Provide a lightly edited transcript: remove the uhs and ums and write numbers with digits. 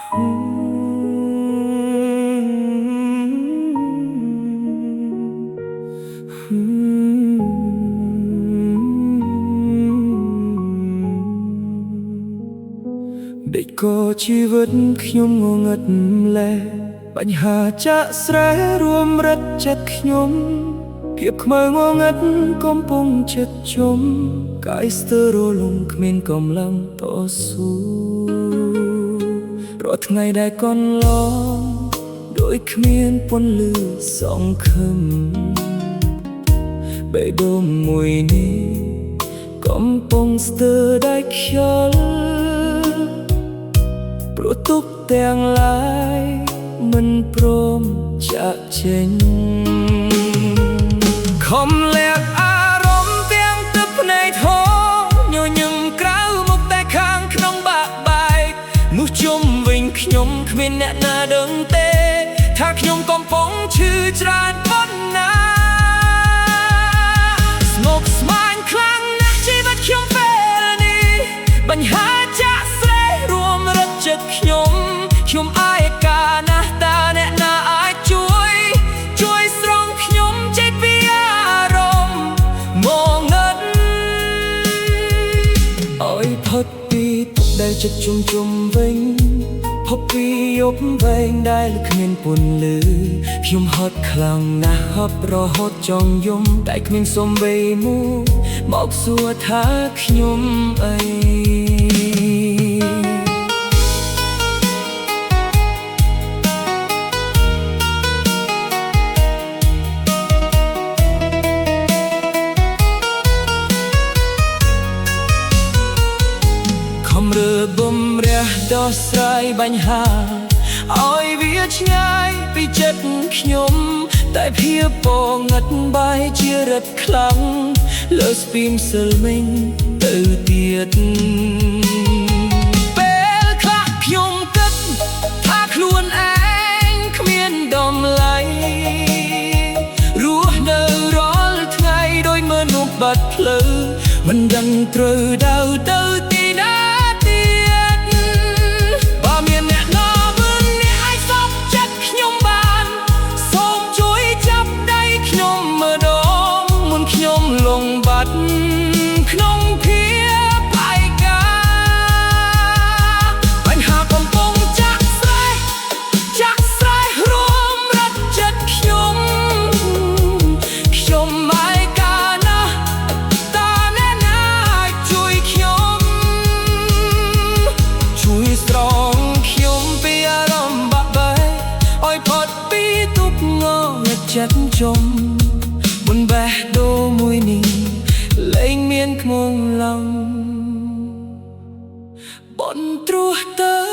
ด็กก็ชีวิตខ្ញុំងងឹតម្លេះបញ្ហាចាក់ស្រែរួមរត់ចិត្តខ្ញុំភាពខ្មៅងងឹតកំពុងចិត្តជុំកាយស្ទើររលំគ្មានកម្លាំងតស៊ូរាល់ថ្ងៃដែលកន្លងដោយគ្មានពន្លឺសង្ឃឹមបេះដូងមួយនេះកំពុងស្ទើរដាច់ខ្យល់ព្រោះទុកទាំងឡាយមិនព្រមចាក់ចេញខំលាក់អារម្មណ៍ទាំងទឹកភ្នែកធំញញឹមក្រៅមកតែខាងក្នុងបាក់បែកនោះជុំវិញខ្ញុំគ្មានអ្នកណាដឹងទេថាខ្ញុំកំពុងឈឺច្រើនប៉ុណ្ណាស្មុគស្មាញខ្លាំងណាស់ជីវិតខ្ញុំពេលនេះបញ្ហាចាក់ស្រែរួមរត់ចិត្តខ្ញុំអាយកាណាស់តើអ្នកណាអាចជួយស្រង់ខ្ញុំចេញពីអារម្មណ៍ងងឹតឲ្យផុតពីទុក្ខដែលចិត្តជុំវិញផុតពីយប់វែងដែលគ្មានពន្លឺខ្ញុំហត់ខ្លាំងណាស់ហត់រហូតចង់យំតែគ្មានសំបីមួយមកសួរថាខ្ញុំអីរើបំរះដោះស្រាយបញ្ហាឲ្យវាឆ្ងាយពីចិត្តខ្ញុំតែភាពពងឹតបាយជារិតខ្លាំងលើស្ពីមសិលមិញទៅទៀតពេលខ្លះខ្ញុំគិតថាខ្លួនឯងគ្មានតម្លៃរស់នៅរាល់ថ្ងៃដោយមនុស្សបាត់ផ្លូវមិនដឹងត្រូវដៅទៅទីណាក្នុងភាពឯកាបញ្ហាកំពុងចាក់ស្រែរួមរត់ចិត្តខ្ញុំឯកាណាស់តើអ្នកណាអាចជួយខ្ញុំស្រង់ខ្ញុំពីអារម្មណ៍បាក់បែកឲ្យផុតពីទុក្ខងងឹតចិត្តជុំមុនបេះដូងមួយនេះលែងមានខ្មងឡងបនត្រួសទៅ